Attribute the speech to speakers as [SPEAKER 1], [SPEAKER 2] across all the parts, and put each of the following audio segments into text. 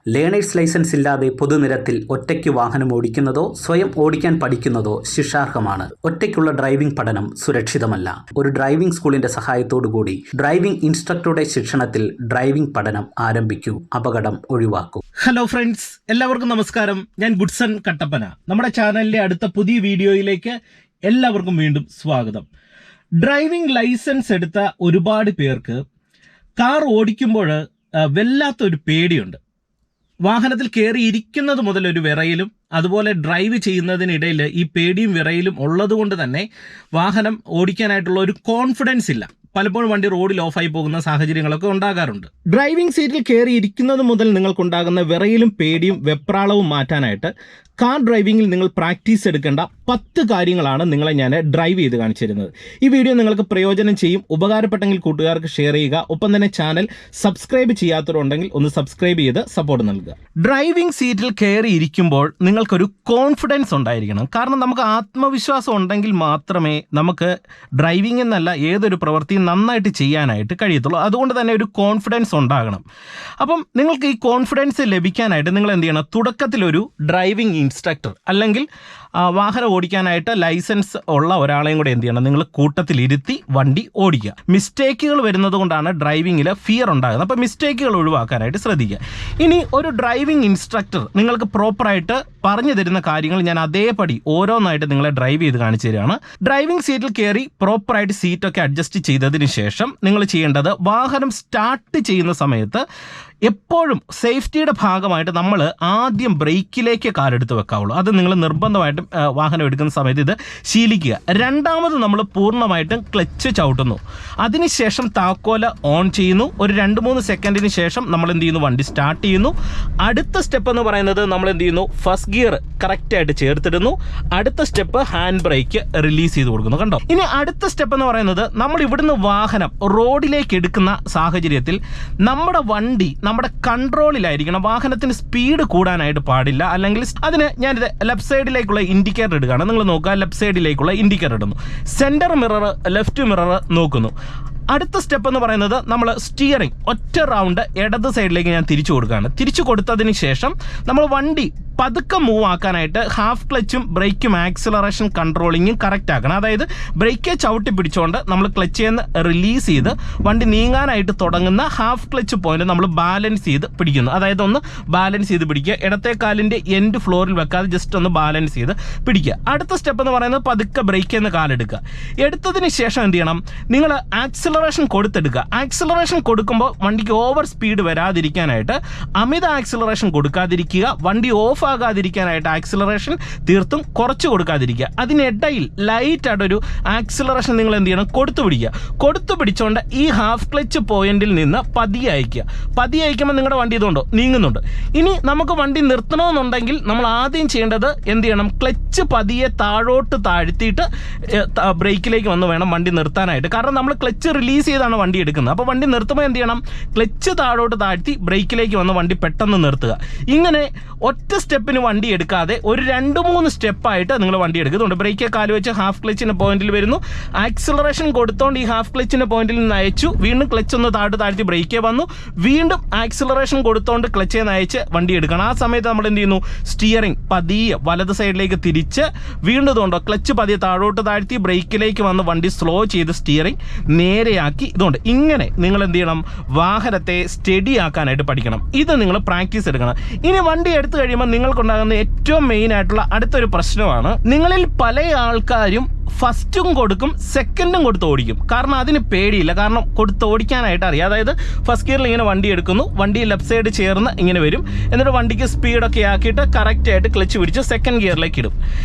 [SPEAKER 1] Learners licence ഇല്ലാതെ പൊതുനിരത്തിൽ ഒറ്റയ്ക്ക് വാഹനം ഓടിക്കുന്നതോ സ്വയം ഓടിക്കാൻ പഠിക്കുന്നതോ ശിക്ഷാർഹമാണ്. ഒറ്റയ്ക്കുള്ള ഡ്രൈവിംഗ് പഠനം സുരക്ഷിതമല്ല. ഒരു ഡ്രൈവിംഗ് സ്കൂളിന്റെ സഹായത്തോടുകൂടി ഡ്രൈവിംഗ് ഇൻസ്ട്രക്ടറുടെ ശിക്ഷണത്തിൽ ഡ്രൈവിംഗ് പഠനം ആരംഭിക്കൂ. അപകടം ഒഴിവാക്കൂ.
[SPEAKER 2] ഹലോ ഫ്രണ്ട്സ്, എല്ലാവർക്കും നമസ്കാരം. ഞാൻ ഗുഡ്സൺ കട്ടപ്പന. നമ്മുടെ ചാനലിലെ അടുത്ത പുതിയ വീഡിയോയിലേക്ക് എല്ലാവർക്കും വീണ്ടും സ്വാഗതം. ഡ്രൈവിംഗ് ലൈസൻസ് എടുത്ത ഒരുപാട് പേർക്ക് കാർ ഓടിക്കുമ്പോൾ വല്ലാത്തൊരു പേടിയുണ്ട്. വാഹനത്തിൽ കയറി ഇരിക്കുന്നത് മുതൽ ഒരു വിറയലും, അതുപോലെ ഡ്രൈവ് ചെയ്യുന്നതിനിടയിൽ ഈ പേടിയും വിറയലും ഉള്ളതുകൊണ്ട് തന്നെ വാഹനം ഓടിക്കാനായിട്ടുള്ള ഒരു കോൺഫിഡൻസ് ഇല്ല. പലപ്പോഴും വണ്ടി റോഡിൽ ഓഫായി പോകുന്ന സാഹചര്യങ്ങളൊക്കെ ഉണ്ടാകാറുണ്ട്. ഡ്രൈവിംഗ് സീറ്റിൽ കയറി ഇരിക്കുന്നത് മുതൽ നിങ്ങൾക്കുണ്ടാകുന്ന വിറയലും പേടിയും വെപ്രാളവും മാറ്റാനായിട്ട് കാർ ഡ്രൈവിംഗിൽ നിങ്ങൾ പ്രാക്ടീസ് എടുക്കേണ്ട 10 കാര്യങ്ങളാണ് നിങ്ങളെ ഞാൻ ഡ്രൈവ് ചെയ്ത് കാണിച്ചു തരുന്നത്. ഈ വീഡിയോ നിങ്ങൾക്ക് പ്രയോജനം ചെയ്യും. ഉപകാരപ്പെട്ടെങ്കിൽ കൂട്ടുകാർക്ക് ഷെയർ ചെയ്യുക. ഒപ്പം തന്നെ ചാനൽ സബ്സ്ക്രൈബ് ചെയ്യാത്തവരുണ്ടെങ്കിൽ ഒന്ന് സബ്സ്ക്രൈബ് ചെയ്ത് സപ്പോർട്ട് നൽകുക. ഡ്രൈവിംഗ് സീറ്റിൽ കയറി ഇരിക്കുമ്പോൾ നിങ്ങൾക്കൊരു കോൺഫിഡൻസ് ഉണ്ടായിരിക്കണം. കാരണം നമുക്ക് ആത്മവിശ്വാസം ഉണ്ടെങ്കിൽ മാത്രമേ നമുക്ക് ഡ്രൈവിംഗ് എന്നല്ല ഏതൊരു പ്രവൃത്തിയും നന്നായിട്ട് ചെയ്യാനായിട്ട് കഴിയത്തുള്ളൂ. അതുകൊണ്ട് തന്നെ ഒരു കോൺഫിഡൻസ് ഉണ്ടാകണം. അപ്പം നിങ്ങൾക്ക് ഈ കോൺഫിഡൻസ് ലഭിക്കാനായിട്ട് നിങ്ങൾ എന്ത് ചെയ്യണം? തുടക്കത്തിലൊരു ഡ്രൈവിംഗ് ഇൻസ്ട്രക്ടർ അല്ലെങ്കിൽ വാഹനം ഓടിക്കാനായിട്ട് ലൈസൻസ് ഉള്ള ഒരാളെയും കൂടെ എന്ത് ചെയ്യണം? നിങ്ങൾ കൂട്ടത്തിലിരുത്തി വണ്ടി ഓടിക്കുക. മിസ്റ്റേക്കുകൾ വരുന്നത് കൊണ്ടാണ് ഡ്രൈവിങ്ങിൽ ഫിയർ ഉണ്ടാകുന്നത്. അപ്പോൾ മിസ്റ്റേക്കുകൾ ഒഴിവാക്കാനായിട്ട് ശ്രദ്ധിക്കുക. ഇനി ഒരു ഡ്രൈവിംഗ് ഇൻസ്ട്രക്ടർ നിങ്ങൾക്ക് പ്രോപ്പറായിട്ട് പറഞ്ഞു തരുന്ന കാര്യങ്ങൾ ഞാൻ അതേപടി ഓരോന്നായിട്ട് നിങ്ങളെ ഡ്രൈവ് ചെയ്ത് കാണിച്ചു തരികയാണ്. ഡ്രൈവിംഗ് സീറ്റിൽ കയറി പ്രോപ്പറായിട്ട് സീറ്റൊക്കെ അഡ്ജസ്റ്റ് ചെയ്തതിന് ശേഷം നിങ്ങൾ ചെയ്യേണ്ടത്, വാഹനം സ്റ്റാർട്ട് ചെയ്യുന്ന സമയത്ത് എപ്പോഴും സേഫ്റ്റിയുടെ ഭാഗമായിട്ട് നമ്മൾ ആദ്യം ബ്രേക്കിലേക്ക് കാലെടുത്ത് വെക്കാവുള്ളൂ. അത് നിങ്ങൾ നിർബന്ധമായിട്ടും വാഹനം എടുക്കുന്ന സമയത്ത് ഇത് ശീലിക്കുക. രണ്ടാമത് നമ്മൾ പൂർണ്ണമായിട്ടും ക്ലച്ച് ചവിട്ടുന്നു. അതിനുശേഷം താക്കോല ഓൺ ചെയ്യുന്നു. ഒരു 2-3 സെക്കൻഡിന് ശേഷം നമ്മൾ എന്ത് ചെയ്യുന്നു? വണ്ടി സ്റ്റാർട്ട് ചെയ്യുന്നു. അടുത്ത സ്റ്റെപ്പ് എന്ന് പറയുന്നത് നമ്മൾ എന്ത് ചെയ്യുന്നു? ഫസ്റ്റ് ഗിയർ കറക്റ്റായിട്ട് ചേർത്തിടുന്നു. അടുത്ത സ്റ്റെപ്പ് ഹാൻഡ് ബ്രേക്ക് റിലീസ് ചെയ്ത് കൊടുക്കുന്നു. കണ്ടോ? ഇനി അടുത്ത സ്റ്റെപ്പ് എന്ന് പറയുന്നത്, നമ്മൾ ഇവിടുന്ന് വാഹനം റോഡിലേക്ക് എടുക്കുന്ന സാഹചര്യത്തിൽ നമ്മുടെ വണ്ടി നമ്മുടെ കൺട്രോളിലായിരിക്കണം. വാഹനത്തിന് സ്പീഡ് കൂടാനായിട്ട് പാടില്ല. അല്ലെങ്കിൽ അതിന് ഞാനിത് ലെഫ്റ്റ് സൈഡിലേക്കുള്ള ഇൻഡിക്കേറ്റർ ഇടുകയാണ്. നിങ്ങൾ നോക്കുക, ലെഫ്റ്റ് സൈഡിലേക്കുള്ള ഇൻഡിക്കേറ്റർ ഇടുന്നു. സെൻറ്റർ മിറർ, ലെഫ്റ്റ് മിറർ നോക്കുന്നു. അടുത്ത സ്റ്റെപ്പ് എന്ന് പറയുന്നത്, നമ്മൾ സ്റ്റിയറിംഗ് ഒറ്റ റൗണ്ട് ഇടത് സൈഡിലേക്ക് ഞാൻ തിരിച്ചു കൊടുക്കുകയാണ്. തിരിച്ചു കൊടുത്തതിന് ശേഷം നമ്മൾ വണ്ടി പതുക്കെ മൂവ് ആക്കാനായിട്ട് ഹാഫ് ക്ലച്ചും ബ്രേക്കും ആക്സിലറേഷൻ കൺട്രോളിങ്ങും കറക്റ്റ് ആക്കണം. അതായത് ബ്രേക്കെ ചവിട്ടി പിടിച്ചുകൊണ്ട് നമ്മൾ ക്ലച്ചിൽ നിന്ന് റിലീസ് ചെയ്ത് വണ്ടി നീങ്ങാനായിട്ട് തുടങ്ങുന്ന ഹാഫ് ക്ലച്ച് പോയിന്റ് നമ്മൾ ബാലൻസ് ചെയ്ത് പിടിക്കുന്നു. അതായത് ഒന്ന് ബാലൻസ് ചെയ്ത് പിടിക്കുക. ഇടത്തെ കാലിൻ്റെ എൻഡ് ഫ്ലോറിൽ വെക്കാതെ ജസ്റ്റ് ഒന്ന് ബാലൻസ് ചെയ്ത് പിടിക്കുക. അടുത്ത സ്റ്റെപ്പ് എന്ന് പറയുന്നത്, പതുക്കെ ബ്രേക്കിൽ നിന്ന് കാലെടുക്കുക. എടുത്തതിന് ശേഷം എന്ത് ചെയ്യണം? നിങ്ങൾ ആക്സിലറേഷൻ കൊടുത്തെടുക്കുക. ആക്സിലറേഷൻ കൊടുക്കുമ്പോൾ വണ്ടിക്ക് ഓവർ സ്പീഡ് വരാതിരിക്കാനായിട്ട് അമിത ആക്സിലറേഷൻ കൊടുക്കാതിരിക്കുക. വണ്ടി ഓഫ് ആകാതിരിക്കാനായിട്ട് ആക്സിലറേഷൻ തീർത്തും കുറച്ച് കൊടുക്കാതിരിക്കുക. അതിനിടയിൽ ലൈറ്റായിട്ടൊരു ആക്സിലറേഷൻ നിങ്ങൾ എന്ത് ചെയ്യണം? കൊടുത്തു പിടിക്കുക. കൊടുത്തു പിടിച്ചുകൊണ്ട് ഈ ഹാഫ് ക്ലച്ച് പോയിന്റിൽ നിന്ന് പതിയെ അയക്കുക. പതിയെ അയക്കുമ്പോൾ നിങ്ങളുടെ വണ്ടി ഇതുകൊണ്ടോ നീങ്ങുന്നുണ്ട്. ഇനി നമുക്ക് വണ്ടി നിർത്തണമെന്നുണ്ടെങ്കിൽ നമ്മൾ ആദ്യം ചെയ്യേണ്ടത് എന്ത് ചെയ്യണം? ക്ലച്ച് പതിയെ താഴോട്ട് താഴ്ത്തിയിട്ട് ബ്രേക്കിലേക്ക് വന്ന് വേണം വണ്ടി നിർത്താനായിട്ട്. കാരണം നമ്മൾ ക്ലച്ച് റിലീസ് ചെയ്താണ് വണ്ടി എടുക്കുന്നത്. അപ്പോൾ വണ്ടി നിർത്തുമ്പോൾ എന്ത് ചെയ്യണം? ക്ലച്ച് താഴോട്ട് താഴ്ത്തി ബ്രേക്കിലേക്ക് വന്ന് വണ്ടി പെട്ടെന്ന് നിർത്തുക. ഇങ്ങനെ ഒറ്റ സ്റ്റെപ്പിന് വണ്ടി എടുക്കാതെ ഒരു 2-3 സ്റ്റെപ്പായിട്ട് നിങ്ങൾ വണ്ടി എടുക്കുന്നുണ്ട്. ബ്രേക്ക് കാല് വെച്ച് ഹാഫ് ക്ലച്ചിൻ്റെ പോയിന്റിൽ വരുന്നു. ആക്സിലറേഷൻ കൊടുത്തോണ്ട് ഈ ഹാഫ് ക്ലച്ചിൻ്റെ പോയിന്റിൽ നിന്ന് അയച്ചു. വീണ്ടും ക്ലച്ച് ഒന്ന് താഴ്ത്തി ബ്രേക്കേ വന്നു. വീണ്ടും ആക്സിലറേഷൻ കൊടുത്തോണ്ട് ക്ലച്ചേ നയിച്ച് വണ്ടി എടുക്കണം. ആ സമയത്ത് നമ്മൾ എന്ത് ചെയ്യുന്നു? സ്റ്റിയറിംഗ് പതിയെ വലത് സൈഡിലേക്ക് തിരിച്ച് വീണ്ടും ഇതുകൊണ്ടോ ക്ലച്ച് പതിയെ താഴോട്ട് താഴ്ത്തി ബ്രേക്കിലേക്ക് വന്ന് വണ്ടി സ്ലോ ചെയ്ത് സ്റ്റിയറിംഗ് നേരെയാക്കി. ഇതുകൊണ്ട് ഇങ്ങനെ നിങ്ങൾ എന്ത് ചെയ്യണം? വാഹനത്തെ സ്റ്റഡി ആക്കാനായിട്ട് പഠിക്കണം. ഇത് നിങ്ങൾ പ്രാക്ടീസ് എടുക്കണം. ഇനി വണ്ടി എടുത്തു കഴിയുമ്പോൾ നിങ്ങൾക്കുണ്ടാകുന്ന ഏറ്റവും മെയിൻ ആയിട്ടുള്ള അടുത്തൊരു പ്രശ്നമാണ്, നിങ്ങളിൽ പല ആൾക്കാരും ഫസ്റ്റും കൊടുക്കും സെക്കൻഡും കൊടുത്ത് ഓടിക്കും. കാരണം അതിന് പേടിയില്ല. കാരണം കൊടുത്ത് ഓടിക്കാനായിട്ട് അറിയാം. അതായത് ഫസ്റ്റ് ഗിയറിൽ ഇങ്ങനെ വണ്ടി എടുക്കുന്നു, വണ്ടി ലെഫ്റ്റ് സൈഡ് ചേർന്ന് ഇങ്ങനെ വരും. എന്നിട്ട് വണ്ടിക്ക് സ്പീഡൊക്കെ ആക്കിയിട്ട് കറക്റ്റായിട്ട് ക്ലച്ച് പിടിച്ച് സെക്കൻഡ് ഗിയറിലേക്ക് ഇടും.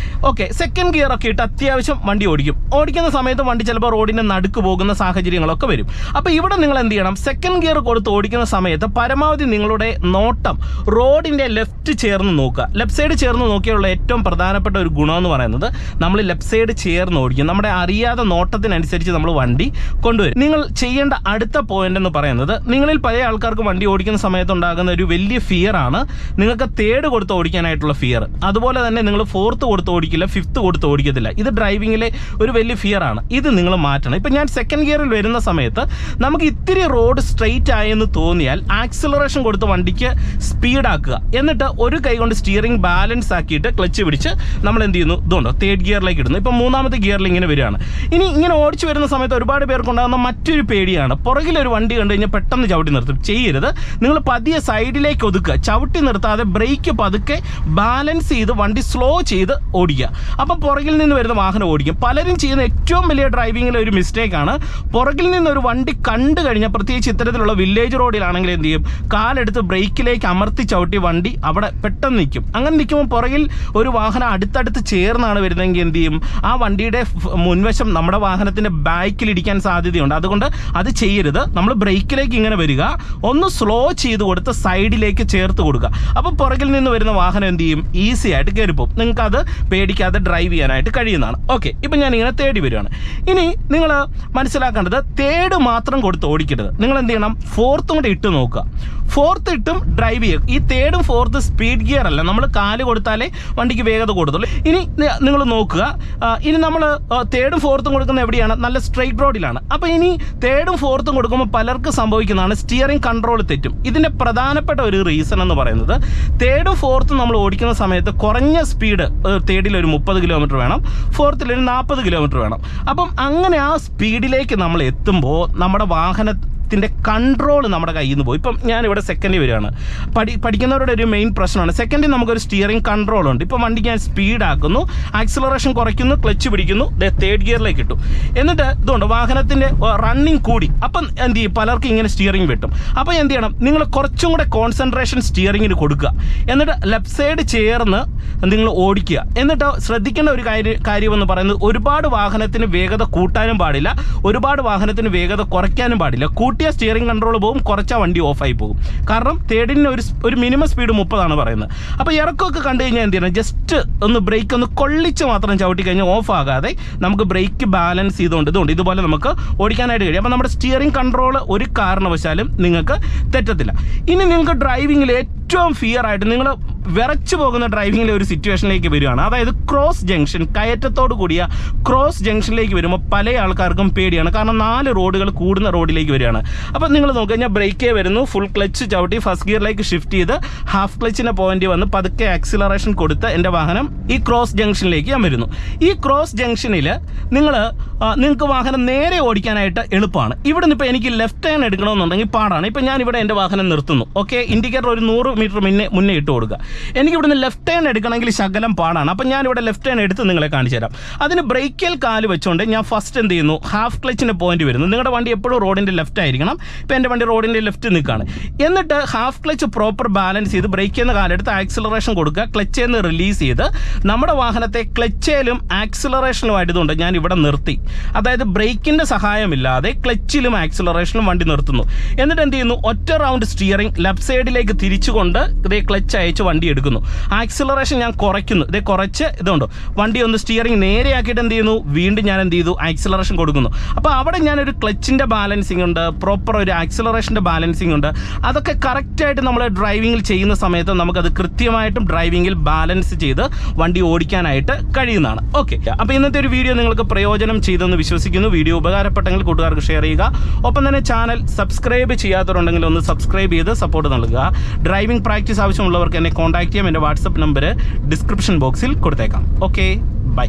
[SPEAKER 2] ഓക്കെ, സെക്കൻഡ് ഗിയറൊക്കെ ഇട്ട് അത്യാവശ്യം വണ്ടി ഓടിക്കും. ഓടിക്കുന്ന സമയത്ത് വണ്ടി ചിലപ്പോൾ റോഡിൻ്റെ നടുക്ക് പോകുന്ന സാഹചര്യങ്ങളൊക്കെ വരും. അപ്പോൾ ഇവിടെ നിങ്ങൾ എന്ത് ചെയ്യണം? സെക്കൻഡ് ഗിയർ കൊടുത്ത് ഓടിക്കുന്ന സമയത്ത് പരമാവധി നിങ്ങളുടെ നോട്ടം റോഡിൻ്റെ ലെഫ്റ്റ് ചേർന്ന് നോക്കുക. ലെഫ്റ്റ് സൈഡ് ചേർന്ന് നോക്കിയുള്ള ഏറ്റവും പ്രധാനപ്പെട്ട ഒരു ഗുണമെന്ന് പറയുന്നത്, നമ്മൾ ലെഫ്റ്റ് സൈഡ് ചേർന്ന് പെട്ടെന്ന് ഓടിക്കും. നമ്മുടെ അറിയാതെ നോട്ടത്തിനനുസരിച്ച് നമ്മൾ വണ്ടി കൊണ്ടുവരും. നിങ്ങൾ ചെയ്യേണ്ട അടുത്ത പോയിന്റ് എന്ന് പറയുന്നത്, നിങ്ങളിൽ പല ആൾക്കാർക്ക് വണ്ടി ഓടിക്കുന്ന സമയത്ത് ഉണ്ടാകുന്ന ഒരു വലിയ ഫിയർ ആണ് നിങ്ങൾക്ക് തേർഡ് കൊടുത്ത് ഓടിക്കാനായിട്ടുള്ള ഫിയർ. അതുപോലെ തന്നെ നിങ്ങൾ ഫോർത്ത് കൊടുത്ത് ഓടിക്കില്ല, ഫിഫ്ത്ത് കൊടുത്ത് ഓടിക്കത്തില്ല. ഇത് ഡ്രൈവിങ്ങിലെ ഒരു വലിയ ഫിയർ ആണ്. ഇത് നിങ്ങൾ മാറ്റണം. ഇപ്പം ഞാൻ സെക്കൻഡ് ഗിയറിൽ വരുന്ന സമയത്ത് നമുക്ക് ഇത്തിരി റോഡ് സ്ട്രെയിറ്റ് ആയെന്ന് തോന്നിയാൽ ആക്സിലറേഷൻ കൊടുത്ത് വണ്ടിക്ക് സ്പീഡാക്കുക. എന്നിട്ട് ഒരു കൈ കൊണ്ട് സ്റ്റിയറിംഗ് ബാലൻസ് ആക്കിയിട്ട് ക്ലച്ച് പിടിച്ച് നമ്മൾ എന്ത് ചെയ്യുന്നു, ഇതുണ്ടോ തേർഡ് ഗിയറിലേക്ക് ഇടുന്നു. ഇപ്പം മൂന്നാമത്തെ ഗിയറിൽ ഇങ്ങനെ വരികയാണ്. ഇനി ഇങ്ങനെ ഓടിച്ചു വരുന്ന സമയത്ത് ഒരുപാട് പേർക്കുണ്ടാകുന്ന മറ്റൊരു പേടിയാണ്, പുറകിലൊരു വണ്ടി കണ്ടു കഴിഞ്ഞാൽ പെട്ടെന്ന് ചവിട്ടി നിർത്തും. ചെയ്യരുത്. നിങ്ങൾ പതിയെ സൈഡിലേക്ക് ഒതുക്കുക. ചവിട്ടി നിർത്താതെ ബ്രേക്ക് പതുക്കെ ബാലൻസ് ചെയ്ത് വണ്ടി സ്ലോ ചെയ്ത് ഓടിക്കുക. അപ്പം പുറകിൽ നിന്ന് വരുന്ന വാഹനം ഓടിക്കും. പലരും ചെയ്യുന്ന ഏറ്റവും വലിയ ഡ്രൈവിങ്ങിലെ ഒരു മിസ്റ്റേക്കാണ്, പുറകിൽ നിന്നൊരു വണ്ടി കണ്ടു കഴിഞ്ഞാൽ, പ്രത്യേകിച്ച് ഇത്തരത്തിലുള്ള വില്ലേജ് റോഡിലാണെങ്കിൽ എന്ത് ചെയ്യും, കാലെടുത്ത് ബ്രേക്കിലേക്ക് അമർത്തി ചവിട്ടി വണ്ടി അവിടെ പെട്ടെന്ന് നിൽക്കും. അങ്ങനെ നിൽക്കുമ്പോൾ പുറകിൽ ഒരു വാഹനം അടുത്തടുത്ത് ചേർന്നാണ് വരുന്നതെങ്കിൽ എന്ത് ചെയ്യും, ആ വണ്ടിയുടെ മുൻവശം നമ്മുടെ വാഹനത്തിൻ്റെ ബാക്കിലിടിക്കാൻ സാധ്യതയുണ്ട്. അതുകൊണ്ട് അത് ചെയ്യരുത്. നമ്മൾ ബ്രേക്കിലേക്ക് ഇങ്ങനെ വരിക, ഒന്ന് സ്ലോ ചെയ്ത് കൊടുത്ത് സൈഡിലേക്ക് ചേർത്ത് കൊടുക്കുക. അപ്പോൾ പുറകിൽ നിന്ന് വരുന്ന വാഹനം എന്ത് ചെയ്യും, ഈസി ആയിട്ട് കയറിപ്പോവും. നിങ്ങൾക്കത് പേടിക്കാതെ ഡ്രൈവ് ചെയ്യാനായിട്ട് കഴിയുന്നതാണ്. ഓക്കെ, ഇപ്പം ഞാൻ ഇങ്ങനെ തേടി വരികയാണ്. ഇനി നിങ്ങൾ മനസ്സിലാക്കേണ്ടത്, തേർഡ് മാത്രം കൊടുത്ത് ഓടിക്കരുത്. നിങ്ങൾ എന്ത് ചെയ്യണം, ഫോർത്തും കൂടെ ഇട്ട് നോക്കുക. ഫോർത്ത് ഇട്ടും ഡ്രൈവ് ചെയ്യുക. ഈ തേർഡും ഫോർത്ത് സ്പീഡ് ഗിയർ അല്ല, നമ്മൾ കാല് കൊടുത്താലേ വണ്ടിക്ക് വേഗത കൊടുത്തുള്ളൂ. ഇനി നിങ്ങൾ നോക്കുക, ഇനി നമ്മൾ തേർഡും ഫോർത്തും കൊടുക്കുന്ന എവിടെയാണ്, നല്ല സ്ട്രെയിറ്റ് റോഡിലാണ്. അപ്പോൾ ഇനി തേർഡും ഫോർത്തും കൊടുക്കുമ്പോൾ പലർക്ക് സംഭവിക്കുന്നതാണ്, സ്റ്റിയറിംഗ് കൺട്രോൾ തെറ്റും. ഇതിൻ്റെ പ്രധാനപ്പെട്ട ഒരു റീസൺ എന്ന് പറയുന്നത്, തേർഡും ഫോർത്തും നമ്മൾ ഓടിക്കുന്ന സമയത്ത് കുറഞ്ഞ സ്പീഡ്, തേർഡിൽ ഒരു 30 കിലോമീറ്റർ വേണം, ഫോർത്തിൽ ഒരു 40 കിലോമീറ്റർ വേണം. അപ്പം അങ്ങനെ ആ സ്പീഡിലേക്ക് നമ്മൾ എത്തുമ്പോൾ നമ്മുടെ വാഹനത്തിൻ്റെ കൺട്രോൾ നമ്മുടെ കയ്യിൽ നിന്ന് പോയി. ഇപ്പം ഞാനിവിടെ സെക്കൻഡിൽ വരികയാണ്. പഠിക്കുന്നവരുടെ ഒരു മെയിൻ പ്രശ്നമാണ്, സെക്കൻഡിൽ നമുക്കൊരു സ്റ്റിയറിംഗ് കൺട്രോൾ ഉണ്ട്. ഇപ്പം വണ്ടിക്ക് ഞാൻ സ്പീഡാക്കുന്നു, ആക്സിലറേഷൻ കുറയ്ക്കുന്നു, ക്ലച്ച് പിടിക്കുന്നു, തേർഡ് ഗിയറിലേക്ക് ഇട്ടു. എന്നിട്ട് ഇതുകൊണ്ട് വാഹനത്തിൻ്റെ റണ്ണിങ് കൂടി. അപ്പം എന്ത് ചെയ്യും, പലർക്കും ഇങ്ങനെ സ്റ്റിയറിംഗ് വെട്ടും. അപ്പോൾ എന്ത് ചെയ്യണം, നിങ്ങൾ കുറച്ചും കൂടെ കോൺസെൻട്രേഷൻ സ്റ്റിയറിങ്ങിന് കൊടുക്കുക. എന്നിട്ട് ലെഫ്റ്റ് സൈഡ് ചേർന്ന് നിങ്ങൾ ഓടിക്കുക. എന്നിട്ട് ശ്രദ്ധിക്കേണ്ട ഒരു കാര്യമെന്ന് പറയുന്നത്, ഒരുപാട് വാഹനത്തിന് വേഗത കൂട്ടാനും പാടില്ല, ഒരുപാട് വാഹനത്തിന് വേഗത കുറയ്ക്കാനും പാടില്ല. കൂട്ടിയ സ്റ്റിയറിംഗ് കൺട്രോൾ പോകും, കുറച്ചാൽ വണ്ടി ഓഫായി പോകും. കാരണം തേർഡിന് ഒരു മിനിമം സ്പീഡ് 30 പറയുന്നത്. അപ്പോൾ ഇറക്കമൊക്കെ കണ്ടു കഴിഞ്ഞാൽ എന്ത് ചെയ്യണം, ജസ്റ്റ് ഒന്ന് ബ്രേക്ക് ഒന്ന് കൊള്ളിച്ച് മാത്രം ചവിട്ടി കഴിഞ്ഞാൽ ഓഫ് ആകാതെ നമുക്ക് ബ്രേക്ക് ബാലൻസ് ചെയ്തുകൊണ്ട് ഇതുപോലെ നമുക്ക് ഓടിക്കാനായിട്ട് കഴിയും. അപ്പോൾ നമ്മുടെ സ്റ്റിയറിംഗ് കൺട്രോൾ ഒരു കാരണവശാലും നിങ്ങൾക്ക് തെറ്റത്തില്ല. ഇനി നിങ്ങൾക്ക് ഡ്രൈവിങ്ങിൽ ഏറ്റവും ഫിയർ ആയിട്ട് നിങ്ങൾ വിറച്ചു പോകുന്ന ഡ്രൈവിങ്ങിലെ ഒരു സിറ്റുവേഷനിലേക്ക് വരികയാണ്. അതായത് ക്രോസ് ജംഗ്ഷൻ, കയറ്റത്തോട് കൂടിയ ക്രോസ് ജംഗ്ഷനിലേക്ക് വരുമ്പോൾ പല ആൾക്കാർക്കും പേടിയാണ്. കാരണം 4 റോഡുകൾ കൂടുന്ന റോഡിലേക്ക് വരികയാണ്. അപ്പോൾ നിങ്ങൾ നോക്കിക്കഴിഞ്ഞാൽ ബ്രേക്കേ വരുന്നു, ഫുൾ ക്ലച്ച് ചവിട്ടി ഫസ്റ്റ് ഗിയറിലേക്ക് ഷിഫ്റ്റ് ചെയ്ത് ഹാഫ് ക്ലച്ചിൻ്റെ പോയിന്റ് വന്ന് പതുക്കെ ആക്സിലറേഷൻ കൊടുത്ത് എൻ്റെ വാഹനം ഈ ക്രോസ് ജംഗ്ഷനിലേക്ക് ഞാൻ വരുന്നു. ഈ ക്രോസ് ജംഗ്ഷനിൽ നിങ്ങൾക്ക് വാഹനം നേരെ ഓടിക്കാനായിട്ട് എളുപ്പമാണ്. ഇവിടെ നിന്ന് ഇപ്പോൾ എനിക്ക് ലെഫ്റ്റ് ടേൺ എടുക്കണമെന്നുണ്ടെങ്കിൽ പാടാണ്. ഇപ്പോൾ ഞാനിവിടെ എൻ്റെ വാഹനം നിർത്തുന്നു. ഓക്കെ, ഇൻഡിക്കേറ്റർ ഒരു 100 മീറ്റർ മുന്നേ ഇട്ട് കൊടുക്കുക. എനിക്ക് ഇവിടുന്ന് ലെഫ്റ്റ് ടേൺ എടുക്കണമെങ്കിൽ ശകലം പാടാണ്. അപ്പം ഞാനിവിടെ ലെഫ്റ്റ് ടേൺ എടുത്ത് നിങ്ങളെ കാണിച്ചു തരാം. അതിന് ബ്രേക്കിൽ കാല് വെച്ചുകൊണ്ട് ഞാൻ ഫസ്റ്റ് എന്ത് ചെയ്യുന്നു, ഹാഫ് ക്ലച്ചിൻ്റെ പോയിന്റ് വരുന്നു. നിങ്ങളുടെ വണ്ടി എപ്പോഴും റോഡിൻ്റെ ലെഫ്റ്റ് ആയിരിക്കണം. ഇപ്പോൾ എൻ്റെ വണ്ടി റോഡിൻ്റെ ലെഫ്റ്റ് നിൽക്കുകയാണ്. എന്നിട്ട് ഹാഫ് ക്ലച്ച് പ്രോപ്പർ ബാലൻസ് ചെയ്ത് ബ്രേക്കിൽ നിന്ന് കാലെടുത്ത് ആക്സിലറേഷൻ കൊടുക്കുക. ക്ലച്ചിൽ നിന്ന് റിലീസ് ചെയ്ത് നമ്മുടെ വാഹനത്തെ ക്ലച്ചിലും ആക്സിലറേഷനുമായിട്ട് ഇതുകൊണ്ട് ഞാൻ ഇവിടെ നിർത്തി. അതായത് ബ്രേക്കിൻ്റെ സഹായമില്ലാതെ ക്ലച്ചിലും ആക്സിലറേഷനും വണ്ടി നിർത്തുന്നു. എന്നിട്ട് എന്ത് ചെയ്യുന്നു, ഒറ്റ റൗണ്ട് സ്റ്റിയറിംഗ് ലെഫ്റ്റ് സൈഡിലേക്ക് തിരിച്ചുകൊണ്ട് ഇതേ ക്ലച്ച് അയച്ച് വണ്ടി എടുക്കുന്നു. ആക്സിലറേഷൻ ഞാൻ കുറയ്ക്കുന്നു. ഇതേ കുറച്ച് ഇതുണ്ടോ വണ്ടി ഒന്ന് സ്റ്റിയറിംഗ് നേരെയാക്കിയിട്ട് എന്ത് ചെയ്യുന്നു, വീണ്ടും ഞാൻ എന്ത് ചെയ്തു, ആക്സിലറേഷൻ കൊടുക്കുന്നു. അപ്പോൾ അവിടെ ഞാനൊരു ക്ലച്ചിൻ്റെ ബാലൻസിങ് ഉണ്ട്, പ്രോപ്പർ ഒരു ആക്സിലറേഷൻ്റെ ബാലൻസിങ് ഉണ്ട്. അതൊക്കെ കറക്റ്റായിട്ട് നമ്മൾ ഡ്രൈവിങ്ങിൽ ചെയ്യുന്ന സമയത്ത് നമുക്കത് കൃത്യമായിട്ടും ഡ്രൈവിങ്ങിൽ ബാലൻസ് ചെയ്ത് വണ്ടി ഓടിക്കാനായിട്ട് കഴിയുന്നതാണ്. ഓക്കെ, അപ്പോൾ ഇന്നത്തെ ഒരു വീഡിയോ നിങ്ങൾക്ക് പ്രയോജനം ചെയ്തെന്ന് വിശ്വസിക്കുന്നു. വീഡിയോ ഉപകാരപ്പെട്ടെങ്കിൽ കൂട്ടുകാർക്ക് ഷെയർ ചെയ്യുക. ഒപ്പം തന്നെ ചാനൽ സബ്സ്ക്രൈബ് ചെയ്യാത്തവരുണ്ടെങ്കിൽ ഒന്ന് സബ്സ്ക്രൈബ് ചെയ്ത് സപ്പോർട്ട് നൽകുക. ഡ്രൈവിംഗ് പ്രാക്ടീസ് ആവശ്യമുള്ളവർക്ക് എന്നെ കോൺടാക്ട് ചെയ്യാം. എൻ്റെ വാട്സപ്പ് നമ്പർ ഡിസ്ക്രിപ്ഷൻ ബോക്സിൽ കൊടുത്തേക്കാം. Okay, by.